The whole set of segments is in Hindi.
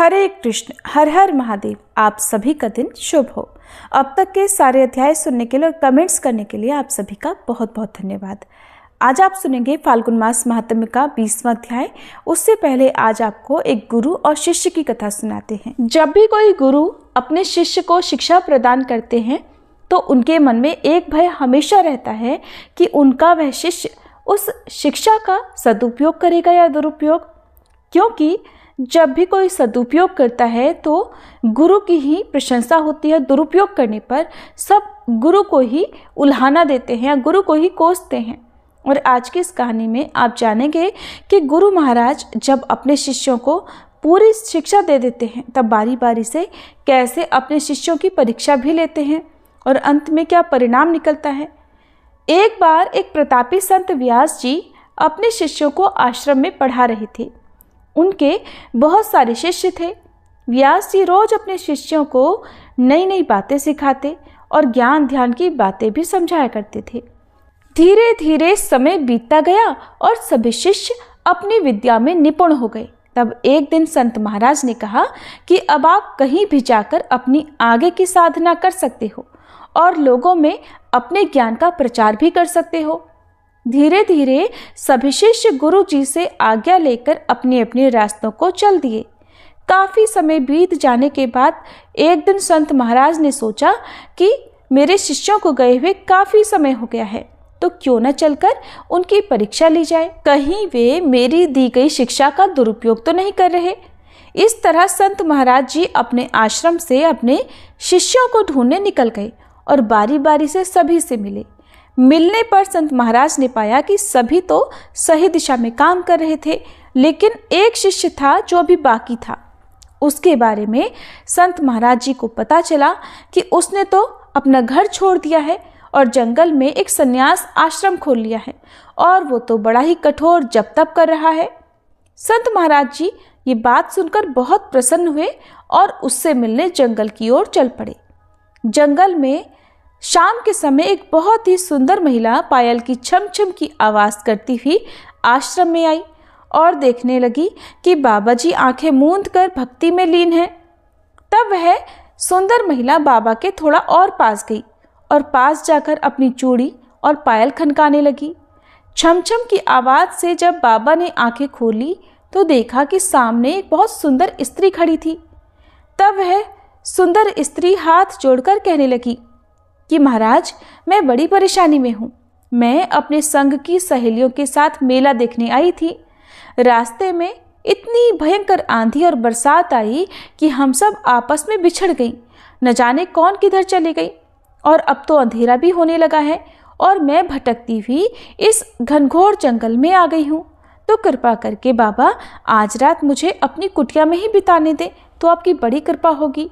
हरे कृष्ण, हर हर महादेव। आप सभी का दिन शुभ हो। अब तक के सारे अध्याय सुनने के लिए और कमेंट्स करने के लिए आप सभी का बहुत बहुत धन्यवाद। आज आप सुनेंगे फाल्गुन मास महात्म्य का 20वां अध्याय। उससे पहले आज आपको एक गुरु और शिष्य की कथा सुनाते हैं। जब भी कोई गुरु अपने शिष्य को शिक्षा प्रदान करते हैं तो उनके मन में एक भय हमेशा रहता है कि उनका वह शिष्य उस शिक्षा का सदुपयोग करेगा या दुरुपयोग। क्योंकि जब भी कोई सदुपयोग करता है तो गुरु की ही प्रशंसा होती है, दुरुपयोग करने पर सब गुरु को ही उल्हाना देते हैं या गुरु को ही कोसते हैं। और आज की इस कहानी में आप जानेंगे कि गुरु महाराज जब अपने शिष्यों को पूरी शिक्षा दे देते हैं तब बारी बारी से कैसे अपने शिष्यों की परीक्षा भी लेते हैं और अंत में क्या परिणाम निकलता है। एक बार एक प्रतापी संत व्यास जी अपने शिष्यों को आश्रम में पढ़ा रहे थे। उनके बहुत सारे शिष्य थे। व्यास जी रोज अपने शिष्यों को नई नई बातें सिखाते और ज्ञान ध्यान की बातें भी समझाया करते थे। धीरे धीरे समय बीतता गया और सभी शिष्य अपनी विद्या में निपुण हो गए। तब एक दिन संत महाराज ने कहा कि अब आप कहीं भी जाकर अपनी आगे की साधना कर सकते हो और लोगों में अपने ज्ञान का प्रचार भी कर सकते हो। धीरे धीरे सभी शिष्य गुरु जी से आज्ञा लेकर अपने अपने रास्तों को चल दिए। काफी समय बीत जाने के बाद एक दिन संत महाराज ने सोचा कि मेरे शिष्यों को गए हुए काफी समय हो गया है, तो क्यों न चलकर उनकी परीक्षा ली जाए, कहीं वे मेरी दी गई शिक्षा का दुरुपयोग तो नहीं कर रहे। इस तरह संत महाराज जी अपने आश्रम से अपने शिष्यों को ढूंढने निकल गए और बारी बारी से सभी से मिले। मिलने पर संत महाराज ने पाया कि सभी तो सही दिशा में काम कर रहे थे, लेकिन एक शिष्य था जो अभी बाकी था। उसके बारे में संत महाराज जी को पता चला कि उसने तो अपना घर छोड़ दिया है और जंगल में एक संन्यास आश्रम खोल लिया है और वो तो बड़ा ही कठोर जप तप कर रहा है। संत महाराज जी ये बात सुनकर बहुत प्रसन्न हुए और उससे मिलने जंगल की ओर चल पड़े। जंगल में शाम के समय एक बहुत ही सुंदर महिला पायल की छम छम की आवाज करती हुई आश्रम में आई और देखने लगी कि बाबा जी आंखें मूंद कर भक्ति में लीन हैं। तब वह सुंदर महिला बाबा के थोड़ा और पास गई और पास जाकर अपनी चूड़ी और पायल खनकाने लगी। छम छम की आवाज से जब बाबा ने आंखें खोली तो देखा कि सामने एक बहुत सुंदर स्त्री खड़ी थी। तब वह सुंदर स्त्री हाथ जोड़कर कहने लगी कि महाराज, मैं बड़ी परेशानी में हूँ। मैं अपने संग की सहेलियों के साथ मेला देखने आई थी। रास्ते में इतनी भयंकर आंधी और बरसात आई कि हम सब आपस में बिछड़ गई। न जाने कौन किधर चली गई और अब तो अंधेरा भी होने लगा है और मैं भटकती हुई इस घनघोर जंगल में आ गई हूँ। तो कृपा करके बाबा आज रात मुझे अपनी कुटिया में ही बिताने दें तो आपकी बड़ी कृपा होगी।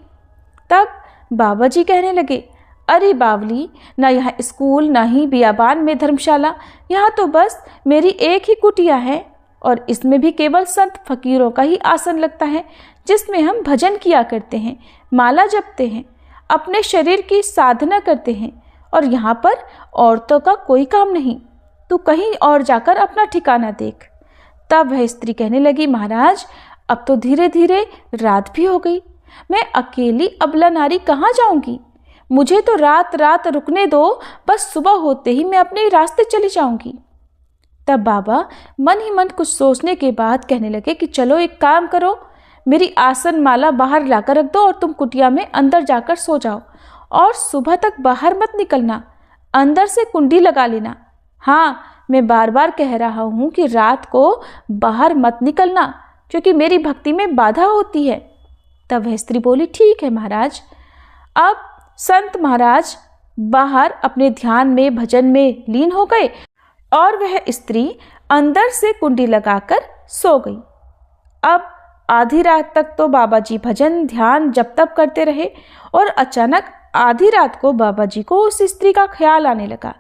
तब बाबा जी कहने लगे, अरे बावली, ना यहाँ स्कूल ना ही बियाबान में धर्मशाला, यहाँ तो बस मेरी एक ही कुटिया है और इसमें भी केवल संत फकीरों का ही आसन लगता है जिसमें हम भजन किया करते हैं, माला जपते हैं, अपने शरीर की साधना करते हैं और यहाँ पर औरतों का कोई काम नहीं। तू कहीं और जाकर अपना ठिकाना देख। तब वह स्त्री कहने लगी, महाराज अब तो धीरे धीरे रात भी हो गई। मैं अकेली अबला नारी कहाँ जाऊंगी? मुझे तो रात रात रुकने दो, बस सुबह होते ही मैं अपने रास्ते चली जाऊंगी। तब बाबा मन ही मन कुछ सोचने के बाद कहने लगे कि चलो एक काम करो, मेरी आसन माला बाहर लाकर रख दो और तुम कुटिया में अंदर जाकर सो जाओ और सुबह तक बाहर मत निकलना, अंदर से कुंडी लगा लेना। हाँ, मैं बार बार कह रहा हूँ कि रात को बाहर मत निकलना क्योंकि मेरी भक्ति में बाधा होती है। तब वह स्त्री बोली, ठीक है महाराज। अब संत महाराज बाहर अपने ध्यान में भजन में लीन हो गए और वह स्त्री अंदर से कुंडी लगाकर सो गई। अब आधी रात तक तो बाबा जी भजन ध्यान जप तप करते रहे और अचानक आधी रात को बाबा जी को उस स्त्री का ख्याल आने लगा।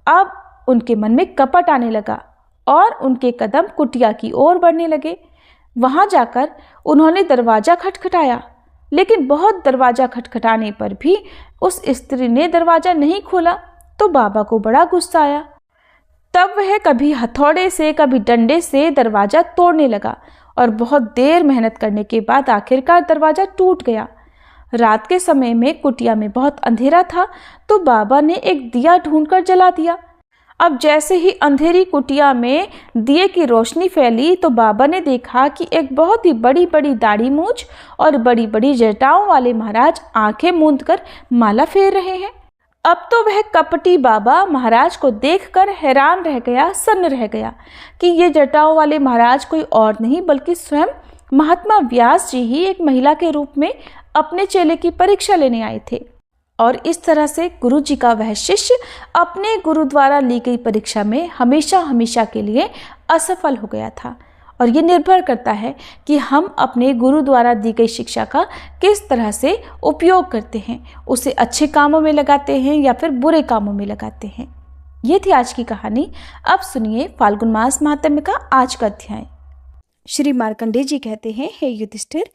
अब उनके मन में कपट आने लगा और उनके कदम कुटिया की ओर बढ़ने लगे। वहां जाकर उन्होंने दरवाजा खटखटाया, लेकिन बहुत दरवाजा खटखटाने पर भी उस स्त्री ने दरवाजा नहीं खोला तो बाबा को बड़ा गुस्सा आया। तब वह कभी हथौड़े से कभी डंडे से दरवाजा तोड़ने लगा और बहुत देर मेहनत करने के बाद आखिरकार दरवाजा टूट गया। रात के समय में कुटिया में बहुत अंधेरा था, तो बाबा ने एक दिया ढूंढकर जला दिया। अब जैसे ही अंधेरी कुटिया में दिए की रोशनी फैली तो बाबा ने देखा कि एक बहुत ही बड़ी बड़ी दाढ़ी मूंछ और बड़ी बड़ी जटाओं वाले महाराज आंखें मूंद कर माला फेर रहे हैं। अब तो वह कपटी बाबा महाराज को देखकर हैरान रह गया, सन्न रह गया कि ये जटाओं वाले महाराज कोई और नहीं बल्कि स्वयं महात्मा व्यास जी ही एक महिला के रूप में अपने चेले की परीक्षा लेने आए थे। और इस तरह से गुरु जी का वह शिष्य अपने गुरु द्वारा ली गई परीक्षा में हमेशा हमेशा के लिए असफल हो गया था। और ये निर्भर करता है कि हम अपने गुरु द्वारा दी गई शिक्षा का किस तरह से उपयोग करते हैं, उसे अच्छे कामों में लगाते हैं या फिर बुरे कामों में लगाते हैं। ये थी आज की कहानी। अब सुनिए फाल्गुन मास महात्म्य का आज का अध्याय। श्री मार्कंडेय जी कहते हैं, हे युधिष्ठिर,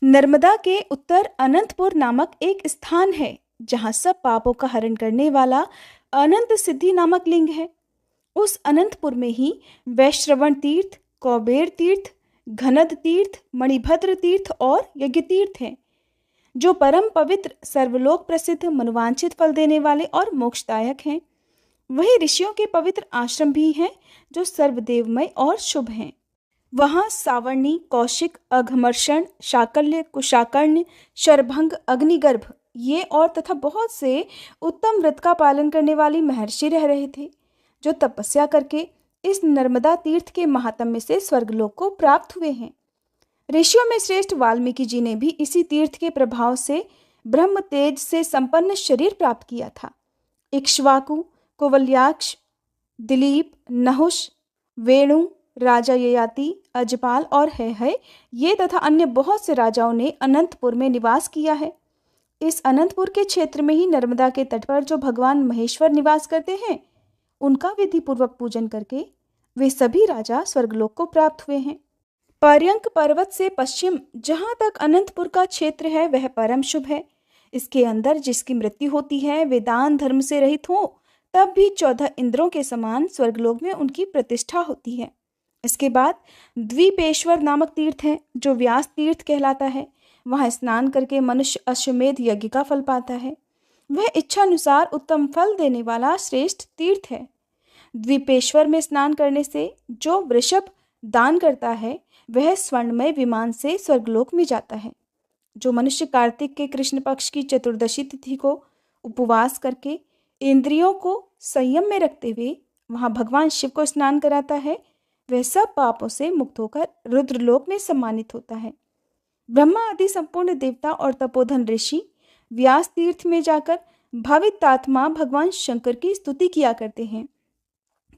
नर्मदा के उत्तर अनंतपुर नामक एक स्थान है जहाँ सब पापों का हरण करने वाला अनंत सिद्धि नामक लिंग है। उस अनंतपुर में ही वैश्रवण तीर्थ, कौबेर तीर्थ, घनद तीर्थ, मणिभद्र तीर्थ और यज्ञ तीर्थ हैं, जो परम पवित्र, सर्वलोक प्रसिद्ध, मनोवांछित फल देने वाले और मोक्षदायक हैं। वही ऋषियों के पवित्र आश्रम भी हैं, जो सर्वदेवमय और शुभ हैं। वहाँ सावर्णी, कौशिक, अघमर्षण, शाकल्य, कुशाकर्ण, शरभंग, अग्निगर्भ ये और तथा बहुत से उत्तम व्रत का पालन करने वाली महर्षि रह रहे थे, जो तपस्या करके इस नर्मदा तीर्थ के महात्म्य से स्वर्गलोक को प्राप्त हुए हैं। ऋषियों में श्रेष्ठ वाल्मीकि जी ने भी इसी तीर्थ के प्रभाव से ब्रह्म तेज से संपन्न शरीर प्राप्त किया था। इक्ष्वाकु, कुवल्याक्ष, दिलीप, नहुष, वेणु, राजा ययाति, अजपाल और है ये तथा अन्य बहुत से राजाओं ने अनंतपुर में निवास किया है। इस अनंतपुर के क्षेत्र में ही नर्मदा के तट पर जो भगवान महेश्वर निवास करते हैं, उनका विधि पूर्वक पूजन करके वे सभी राजा स्वर्गलोक को प्राप्त हुए हैं। पर्यंक पर्वत से पश्चिम जहाँ तक अनंतपुर का क्षेत्र है वह परम शुभ है। इसके अंदर जिसकी मृत्यु होती है वे दान धर्म से रहित हो, तब भी 14 इंद्रों के समान स्वर्गलोक में उनकी प्रतिष्ठा होती है। इसके बाद द्वीपेश्वर नामक तीर्थ है, जो व्यास तीर्थ कहलाता है। वहाँ स्नान करके मनुष्य अश्वमेध यज्ञ का फल पाता है। वह इच्छानुसार उत्तम फल देने वाला श्रेष्ठ तीर्थ है। द्वीपेश्वर में स्नान करने से जो वृषभ दान करता है वह स्वर्णमय विमान से स्वर्गलोक में जाता है। जो मनुष्य कार्तिक के कृष्ण पक्ष की चतुर्दशी तिथि को उपवास करके इंद्रियों को संयम में रखते हुए वहाँ भगवान शिव को स्नान कराता है, वह सब पापों से मुक्त होकर रुद्रलोक में सम्मानित होता है। ब्रह्मा आदि संपूर्ण देवता और तपोधन ऋषि व्यास तीर्थ में जाकर भावितात्मा भगवान शंकर की स्तुति किया करते हैं।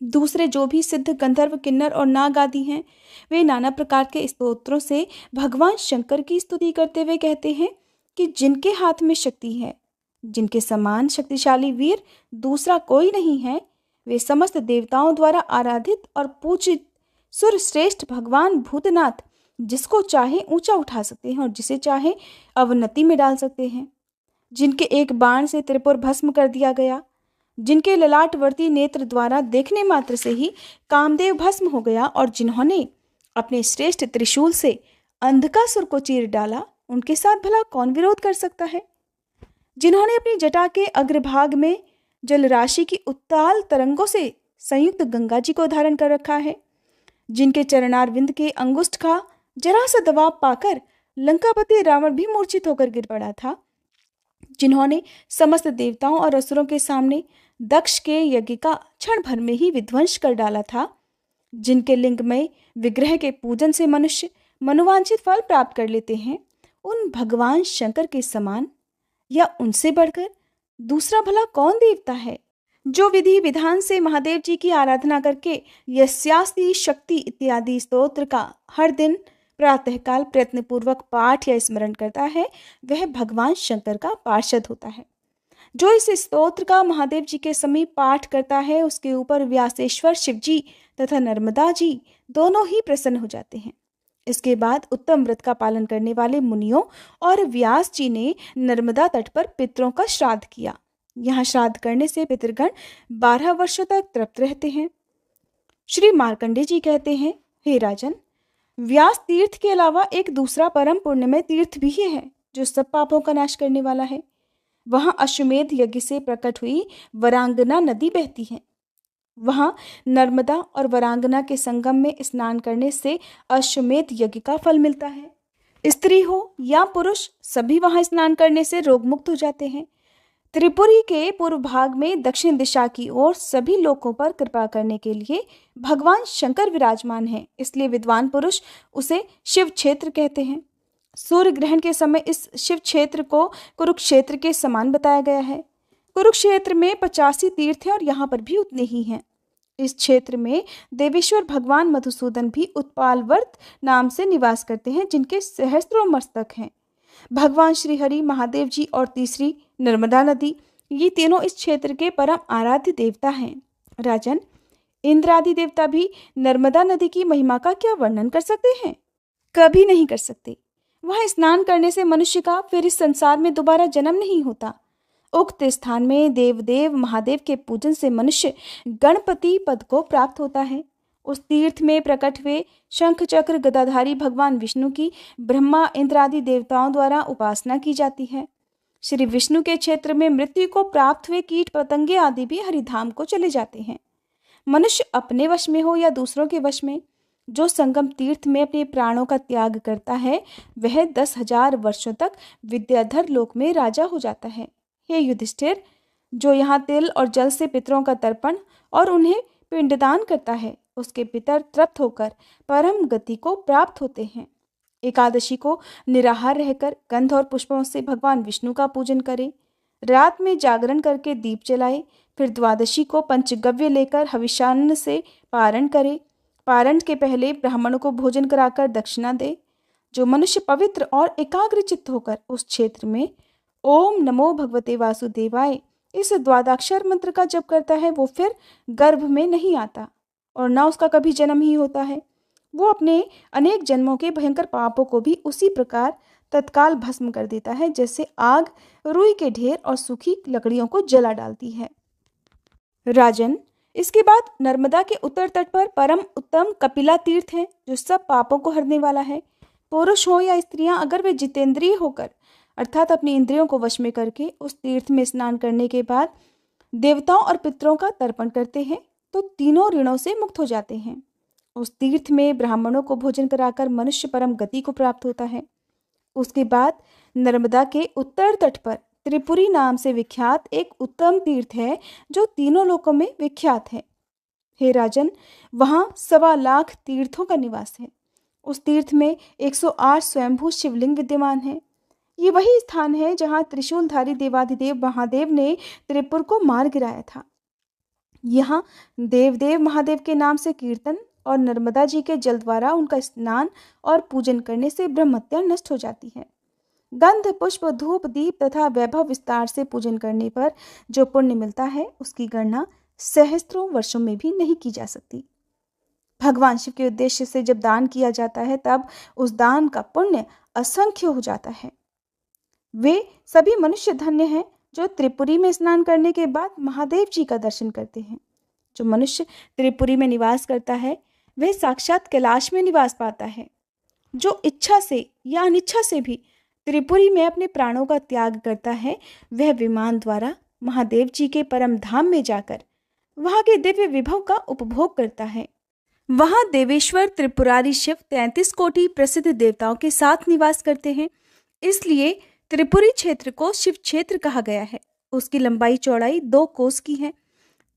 दूसरे जो भी सिद्ध, गंधर्व, किन्नर और नाग आदि हैं, वे नाना प्रकार के स्तोत्रों से भगवान शंकर की स्तुति करते हुए कहते हैं कि जिनके हाथ में शक्ति है, जिनके समान शक्तिशाली वीर दूसरा कोई नहीं है, वे समस्त देवताओं द्वारा आराधित और पूजित सुरश्रेष्ठ भगवान भूतनाथ जिसको चाहे ऊंचा उठा सकते हैं और जिसे चाहे अवनति में डाल सकते हैं। जिनके एक बाण से त्रिपुर भस्म कर दिया गया, जिनके ललाटवर्ती नेत्र द्वारा देखने मात्र से ही कामदेव भस्म हो गया और जिन्होंने अपने श्रेष्ठ त्रिशूल से अंधकासुर को चीर डाला, उनके साथ भला कौन विरोध कर सकता है। जिन्होंने अपनी जटा के अग्रभाग में जलराशि की उत्ताल तरंगों से संयुक्त गंगा जी को धारण कर रखा है, जिनके चरणारविंद के अंगुष्ठ का जरा सा दबाव पाकर लंकापति रावण भी मूर्छित होकर गिर पड़ा था, जिन्होंने समस्त देवताओं और असुरों के सामने दक्ष के यज्ञ का क्षण भर में ही विध्वंस कर डाला था, जिनके लिंगमय विग्रह के पूजन से मनुष्य मनोवांछित फल प्राप्त कर लेते हैं, उन भगवान शंकर के समान या उनसे बढ़कर दूसरा भला कौन देवता है, जो विधि विधान से महादेव जी की आराधना करके यस्यास्ति शक्ति इत्यादि स्तोत्र का हर दिन प्रातःकाल प्रयत्न पूर्वक पाठ या स्मरण करता है, वह भगवान शंकर का पार्षद होता है। जो इस स्तोत्र का महादेव जी के समीप पाठ करता है, उसके ऊपर व्यासेश्वर शिव जी तथा नर्मदा जी दोनों ही प्रसन्न हो जाते हैं। इसके बाद उत्तम व्रत का पालन करने वाले मुनियों और व्यास जी ने नर्मदा तट पर पितरों का श्राद्ध किया। यहाँ श्राद्ध करने से पितृगण 12 वर्षों तक तृप्त रहते हैं। श्री मार्कंडेय जी कहते हैं, हे राजन, व्यास तीर्थ के अलावा एक दूसरा परम पुण्यमय तीर्थ भी है जो सब पापों का नाश करने वाला है। वहां अश्वमेध यज्ञ से प्रकट हुई वरांगना नदी बहती है। वहां नर्मदा और वरांगना के संगम में स्नान करने से अश्वमेध यज्ञ का फल मिलता है। स्त्री हो या पुरुष सभी वहां स्नान करने से रोग मुक्त हो जाते हैं। त्रिपुरी के पूर्व भाग में दक्षिण दिशा की ओर सभी लोगों पर कृपा करने के लिए भगवान शंकर विराजमान हैं, इसलिए विद्वान पुरुष उसे शिव क्षेत्र कहते हैं। सूर्य ग्रहण के समय इस शिव क्षेत्र को कुरुक्षेत्र के समान बताया गया है। कुरुक्षेत्र में 85 तीर्थ हैं और यहाँ पर भी उतने ही हैं। इस क्षेत्र में देवेश्वर भगवान मधुसूदन भी उत्पालवर्त नाम से निवास करते हैं, जिनके सहस्त्रों मस्तक हैं। भगवान श्री हरि, महादेव जी और तीसरी नर्मदा नदी, ये तीनों इस क्षेत्र के परम आराध्य देवता हैं। राजन, इंद्र आदि देवता भी नर्मदा नदी की महिमा का क्या वर्णन कर सकते हैं? कभी नहीं कर सकते। वहां स्नान करने से मनुष्य का फिर इस संसार में दोबारा जन्म नहीं होता। उक्त स्थान में देवदेव महादेव के पूजन से मनुष्य गणपति पद को प्राप्त होता है। उस तीर्थ में प्रकट हुए शंख चक्र गदाधारी भगवान विष्णु की ब्रह्मा इंद्र आदि देवताओं द्वारा उपासना की जाती है। श्री विष्णु के क्षेत्र में मृत्यु को प्राप्त हुए कीट पतंगे आदि भी हरिधाम को चले जाते हैं। मनुष्य अपने वश में हो या दूसरों के वश में, जो संगम तीर्थ में अपने प्राणों का त्याग करता है वह 10,000 वर्षों तक विद्याधर लोक में राजा हो जाता है। हे युधिष्ठिर, जो यहाँ तिल और जल से पितरों का तर्पण और उन्हें पिंडदान करता है उसके पितर तृप्त होकर परम गति को प्राप्त होते हैं। एकादशी को निराहार रहकर गंध और पुष्पों से भगवान विष्णु का पूजन करें। रात में जागरण करके दीप जलाए। फिर द्वादशी को पंचगव्य लेकर हविष्यान्न से पारण करे। पारण के पहले ब्राह्मणों को भोजन कराकर दक्षिणा दे। जो मनुष्य पवित्र और एकाग्र चित्त होकर उस क्षेत्र में ओम नमो भगवते वासुदेवाय इस द्वादक्षर मंत्र का जप करता है वो फिर गर्भ में नहीं आता और ना उसका कभी जन्म ही होता है। वो अपने अनेक जन्मों के भयंकर पापों को भी उसी प्रकार तत्काल भस्म कर देता है जैसे आग रुई के ढेर और सूखी लकड़ियों को जला डालती है। राजन, इसके बाद नर्मदा के उत्तर तट पर परम उत्तम कपिला तीर्थ है जो सब पापों को हरने वाला है। पुरुष हो या स्त्रियां, अगर वे जितेंद्रिय होकर अर्थात अपनी इंद्रियों को वश में करके उस तीर्थ में स्नान करने के बाद देवताओं और पितरों का तर्पण करते हैं तो तीनों ऋणों से मुक्त हो जाते हैं। उस तीर्थ में ब्राह्मणों को भोजन कराकर मनुष्य परम गति को प्राप्त होता है। उसके बाद नर्मदा के उत्तर तट पर त्रिपुरी नाम से विख्यात एक उत्तम तीर्थ है जो तीनों लोकों में विख्यात है। हे राजन, वहाँ 1.25 लाख तीर्थों का निवास है। उस तीर्थ में 108 स्वयंभू शिवलिंग विद्यमान है। ये वही स्थान है जहाँ त्रिशूलधारी देवाधिदेव महादेव ने त्रिपुर को मार गिराया था। यहाँ देवदेव महादेव के नाम से कीर्तन और नर्मदा जी के जल द्वारा उनका स्नान और पूजन करने से ब्रह्महत्या नष्ट हो जाती है। गंध पुष्प धूप दीप तथा वैभव विस्तार से पूजन करने पर जो पुण्य मिलता है उसकी गणना सहस्त्रों वर्षों में भी नहीं की जा सकती। भगवान शिव के उद्देश्य से जब दान किया जाता है तब उस दान का पुण्य असंख्य हो जाता है। वे सभी मनुष्य धन्य हैं जो त्रिपुरी में स्नान करने के बाद महादेव जी का दर्शन करते हैं। जो मनुष्य त्रिपुरी में निवास करता है वह साक्षात कैलाश में निवास पाता है। जो इच्छा से या अनिच्छा से भी त्रिपुरी में अपने प्राणों का त्याग करता है वह विमान द्वारा महादेव जी के परम धाम में जाकर वहां के दिव्य विभव का उपभोग करता है। वहां देवेश्वर त्रिपुरारी शिव 33 कोटि प्रसिद्ध देवताओं के साथ निवास करते हैं, इसलिए त्रिपुरी क्षेत्र को शिव क्षेत्र कहा गया है। उसकी लंबाई चौड़ाई 2 कोस की है।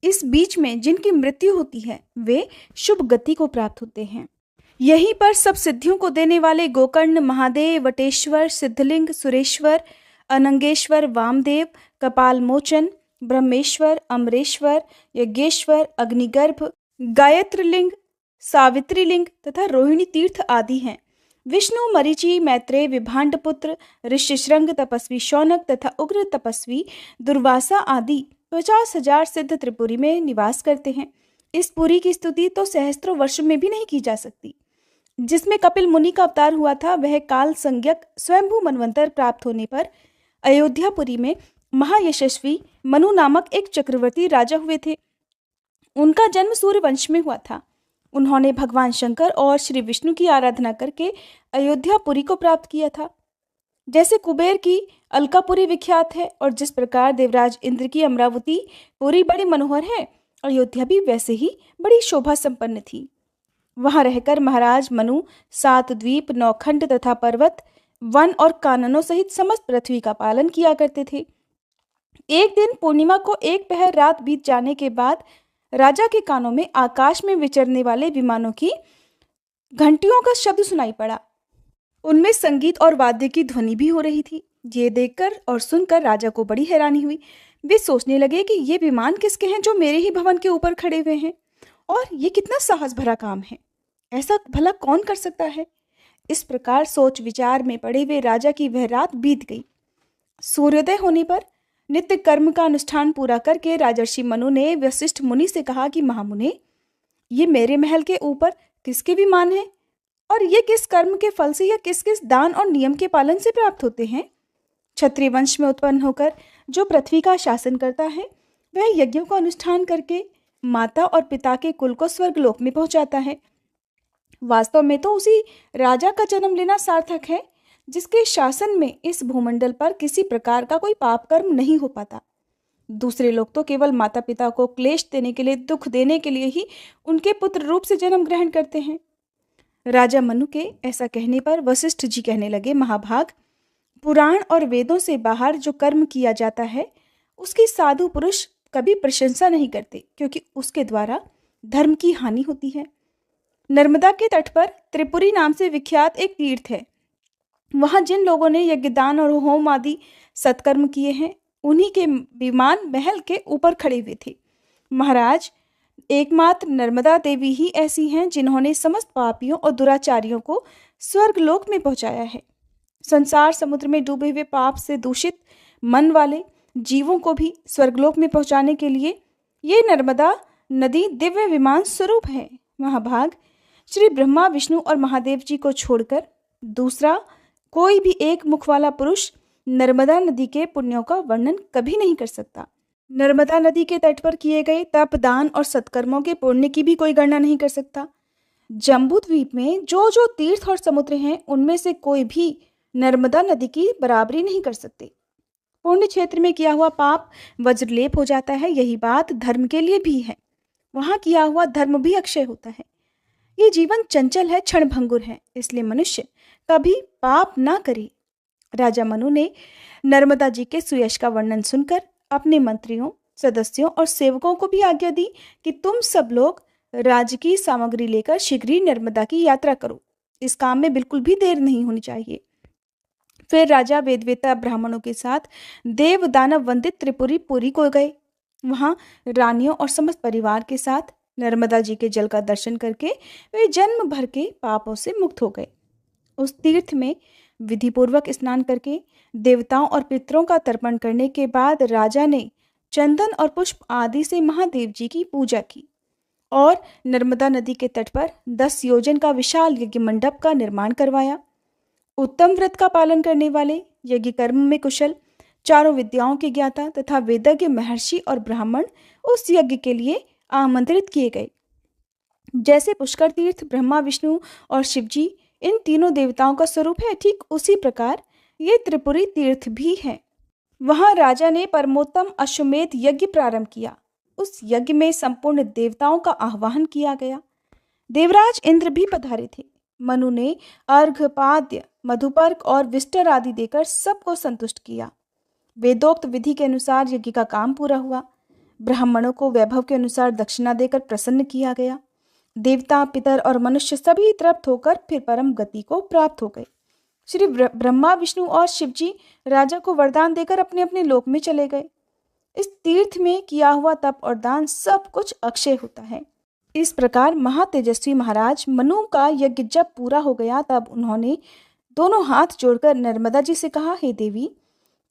इस बीच में जिनकी मृत्यु होती है वे शुभ गति को प्राप्त होते हैं। यहीं पर सब सिद्धियों को देने वाले गोकर्ण महादेव, वटेश्वर, सिद्धलिंग, सुरेश्वर, अनंगेश्वर, वामदेव, कपाल मोचन, ब्रह्मेश्वर, अमरेश्वर, यज्ञेश्वर, अग्निगर्भ, गायत्रलिंग, सावित्रीलिंग तथा रोहिणी तीर्थ आदि हैं। विष्णु, मरीचि, मैत्रेय, विभांडपुत्र, ऋष्यशृंग, तपस्वी शौनक तथा उग्र तपस्वी दुर्वासा आदि 50,000 सिद्ध त्रिपुरी में निवास करते हैं। इस पुरी की स्तुति तो सहस्त्रों वर्षों में भी नहीं की जा सकती। जिसमें कपिल मुनि का अवतार हुआ था वह काल संज्ञक स्वयंभू मनवंतर प्राप्त होने पर अयोध्यापुरी में महायशस्वी मनु नामक एक चक्रवर्ती राजा हुए थे। उनका जन्म सूर्य वंश में हुआ था। उन्होंने भगवान शंकर और श्री विष्णु की आराधना करके अयोध्यापुरी को प्राप्त किया था। जैसे कुबेर की अलकापुरी विख्यात है और जिस प्रकार देवराज इंद्र की अमरावती पुरी बड़ी मनोहर है, अयोध्या भी वैसे ही बड़ी शोभा संपन्न थी। वहां रहकर महाराज मनु 7 द्वीप, 9 खंड तथा पर्वत, वन और काननों सहित समस्त पृथ्वी का पालन किया करते थे। एक दिन पूर्णिमा को एक पहर रात बीत जाने के बाद राजा के कानों में आकाश में विचरने वाले विमानों की घंटियों का शब्द सुनाई पड़ा। उनमें संगीत और वाद्य की ध्वनि भी हो रही थी। ये देखकर और सुनकर राजा को बड़ी हैरानी हुई। वे सोचने लगे कि ये विमान किसके हैं जो मेरे ही भवन के ऊपर खड़े हुए हैं, और ये कितना साहस भरा काम है, ऐसा भला कौन कर सकता है। इस प्रकार सोच विचार में पड़े हुए राजा की वह रात बीत गई। सूर्योदय होने पर नित्य कर्म का अनुष्ठान पूरा करके राजर्षि मनु ने वशिष्ठ मुनि से कहा कि महामुने, ये मेरे महल के ऊपर किसके विमान हैं, और ये किस कर्म के फल से या किस किस दान और नियम के पालन से प्राप्त होते हैं। क्षत्रिय वंश में उत्पन्न होकर जो पृथ्वी का शासन करता है, वह यज्ञों का अनुष्ठान करके माता और पिता के कुल को स्वर्गलोक में पहुंचाता है। वास्तव में तो उसी राजा का जन्म लेना सार्थक है जिसके शासन में इस भूमंडल पर किसी प्रकार का कोई पाप कर्म नहीं हो पाता। दूसरे लोग तो केवल माता पिता को क्लेश देने के लिए, दुख देने के लिए ही उनके पुत्र रूप से जन्म ग्रहण करते हैं। राजा मनु के ऐसा कहने पर वशिष्ठ जी कहने लगे, महाभाग, पुराण और वेदों से बाहर जो कर्म किया जाता है उसकी साधु पुरुष कभी प्रशंसा नहीं करते, क्योंकि उसके द्वारा धर्म की हानि होती है। नर्मदा के तट पर त्रिपुरी नाम से विख्यात एक तीर्थ है। वहां जिन लोगों ने यज्ञदान और होम आदि सत्कर्म किए हैं, उन्हीं के विमान महल के ऊपर खड़े हुए थे। महाराज, एकमात्र नर्मदा देवी ही ऐसी हैं जिन्होंने समस्त पापियों और दुराचारियों को स्वर्गलोक में पहुंचाया है। संसार समुद्र में डूबे हुए पाप से दूषित मन वाले जीवों को भी स्वर्गलोक में पहुंचाने के लिए ये नर्मदा नदी दिव्य विमान स्वरूप है। महाभाग, श्री ब्रह्मा, विष्णु और महादेव जी को छोड़कर दूसरा कोई भी एक मुख वाला पुरुष नर्मदा नदी के पुण्यों का वर्णन कभी नहीं कर सकता। नर्मदा नदी के तट पर किए गए तप, दान और सत्कर्मों के पुण्य की भी कोई गणना नहीं कर सकता। जम्बू द्वीप में जो जो तीर्थ और समुद्र हैं, उनमें से कोई भी नर्मदा नदी की बराबरी नहीं कर सकते। पुण्य क्षेत्र में किया हुआ पाप वज्रलेप हो जाता है। यही बात धर्म के लिए भी है। वहां किया हुआ धर्म भी अक्षय होता है। ये जीवन चंचल है, क्षणभंगुर है, इसलिए मनुष्य कभी पाप ना करे। राजा मनु ने नर्मदा जी के सुयश का वर्णन सुनकर अपने मंत्रियों, सदस्यों और सेवकों को भी आज्ञा दी कि तुम सब लोग राजकीय सामग्री लेकर शीघ्र ही नर्मदा की यात्रा करो। इस काम में बिल्कुल भी देर नहीं होनी चाहिए। फिर राजा वेदवेता ब्राह्मणों के साथ देव दानव वंदित त्रिपुरी पुरी को गए। वहां रानियों और समस्त परिवार के साथ नर्मदा जी के जल का दर्शन करके वे जन्म भर के पापों से मुक्त हो गए। उस तीर्थ में विधिपूर्वक स्नान करके देवताओं और पितरों का तर्पण करने के बाद राजा ने चंदन और पुष्प आदि से महादेव जी की पूजा की और नर्मदा नदी के तट पर 10 योजन का विशाल यज्ञ मंडप का निर्माण करवाया। उत्तम व्रत का पालन करने वाले, यज्ञ कर्म में कुशल, चारों विद्याओं के ज्ञाता तथा वेदज्ञ महर्षि और ब्राह्मण उस यज्ञ के लिए आमंत्रित किए गए। जैसे पुष्कर तीर्थ ब्रह्मा, विष्णु और शिवजी इन तीनों देवताओं का स्वरूप है, ठीक उसी प्रकार ये त्रिपुरी तीर्थ भी है। वहां राजा ने परमोत्तम अश्वमेध यज्ञ प्रारंभ किया। उस यज्ञ में संपूर्ण देवताओं का आह्वान किया गया। देवराज इंद्र भी पधारे थे। मनु ने अर्घ्य, पाद्य, मधुपर्क और विष्टर आदि देकर सबको संतुष्ट किया। वेदोक्त विधि के अनुसार यज्ञ का काम पूरा हुआ। ब्राह्मणों को वैभव के अनुसार दक्षिणा देकर प्रसन्न किया गया। देवता, पितर और मनुष्य सभी तृप्त होकर फिर परम गति को प्राप्त हो गए। श्री ब्रह्मा, विष्णु और शिवजी राजा को वरदान देकर अपने अपने लोक में चले गए। इस तीर्थ में किया हुआ तप और दान सब कुछ अक्षय होता है। इस प्रकार महातेजस्वी महाराज मनु का यज्ञ जब पूरा हो गया, तब उन्होंने दोनों हाथ जोड़कर नर्मदा जी से कहा, हे देवी,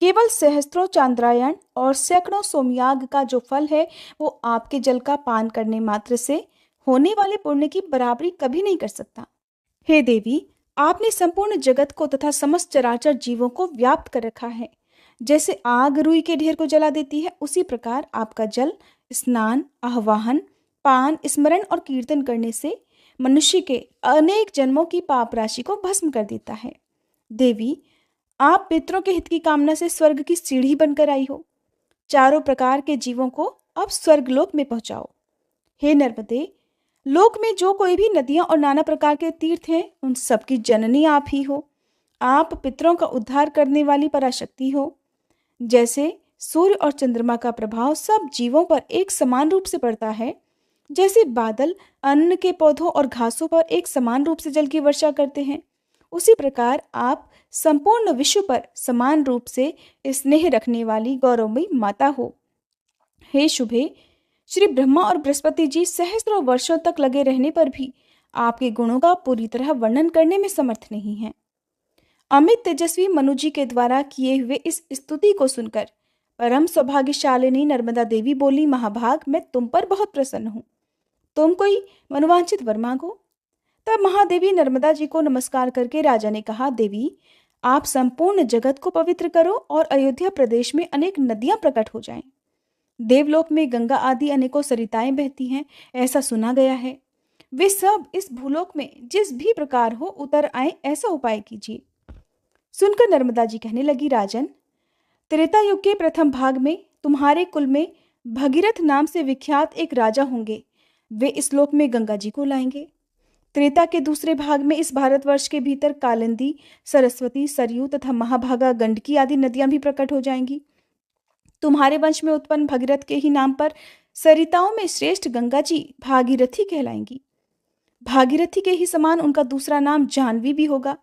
केवल सहस्त्रों चांद्रायण और सैकड़ों सोमयाग का जो फल है, वो आपके जल का पान करने मात्र से होने वाले पुण्य की बराबरी कभी नहीं कर सकता। हे देवी, आपने संपूर्ण जगत को तथा समस्त चराचर जीवों को व्याप्त कर रखा है। जैसे आग रुई के ढेर को जला देती है, उसी प्रकार आपका जल स्नान, आह्वाहन, पान, स्मरण और कीर्तन करने से मनुष्य के अनेक जन्मों की पाप राशि को भस्म कर देता है। देवी, आप पितरों के हित की कामना से स्वर्ग की सीढ़ी बनकर आई हो। चारों प्रकार के जीवों को अब स्वर्गलोक में पहुंचाओ। हे नर्मदे, लोक में जो कोई भी नदियां और नाना प्रकार के तीर्थ हैं, उन सबकी जननी आप ही हो। आप पितरों का उद्धार करने वाली पराशक्ति हो। जैसे सूर्य और चंद्रमा का प्रभाव सब जीवों पर एक समान रूप से पड़ता है, जैसे बादल अन्न के पौधों और घासों पर एक समान रूप से जल की वर्षा करते हैं, उसी प्रकार आप संपूर्ण विश्व पर समान रूप से स्नेह रखने वाली गौरवमयी माता हो। हे शुभे, श्री ब्रह्मा और बृहस्पति जी सहस्त्रों वर्षों तक लगे रहने पर भी आपके गुणों का पूरी तरह वर्णन करने में समर्थ नहीं हैं। अमित तेजस्वी मनु जी के द्वारा किए हुए इस स्तुति को सुनकर परम सौभाग्यशालिनी नर्मदा देवी बोली, महाभाग, मैं तुम पर बहुत प्रसन्न हूँ। तुम कोई मनोवांछित वर मांगो। तब महादेवी नर्मदा जी को नमस्कार करके राजा ने कहा, देवी, आप संपूर्ण जगत को पवित्र करो और अयोध्या प्रदेश में अनेक नदियां प्रकट हो जाएं। देवलोक में गंगा आदि अनेकों सरिताएं बहती हैं, ऐसा सुना गया है। वे सब इस भूलोक में जिस भी प्रकार हो उतर आए, ऐसा उपाय कीजिए। सुनकर नर्मदा जी कहने लगी, राजन, त्रेता युग के प्रथम भाग में तुम्हारे कुल में भगीरथ नाम से विख्यात एक राजा होंगे। वे इस लोक में गंगा जी को लाएंगे। त्रेता के दूसरे भाग में इस भारतवर्ष के भीतर कालिंदी, सरस्वती, सरयू तथा महाभागा, गंडकी आदि नदियां भी प्रकट हो जाएंगी। तुम्हारे वंश में उत्पन्न भगीरथ के ही नाम पर सरिताओं में श्रेष्ठ गंगा जी भागीरथी कहलाएंगी। भागीरथी के ही समान उनका दूसरा नाम जाह्नवी भी होगा।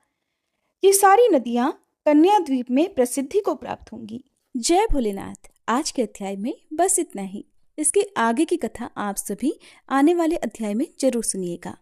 ये सारी नदियां कन्या द्वीप में प्रसिद्धि को प्राप्त होंगी। जय भोलेनाथ। आज के अध्याय में बस इतना ही। इसके आगे की कथा आप सभी आने वाले अध्याय में जरूर सुनिएगा।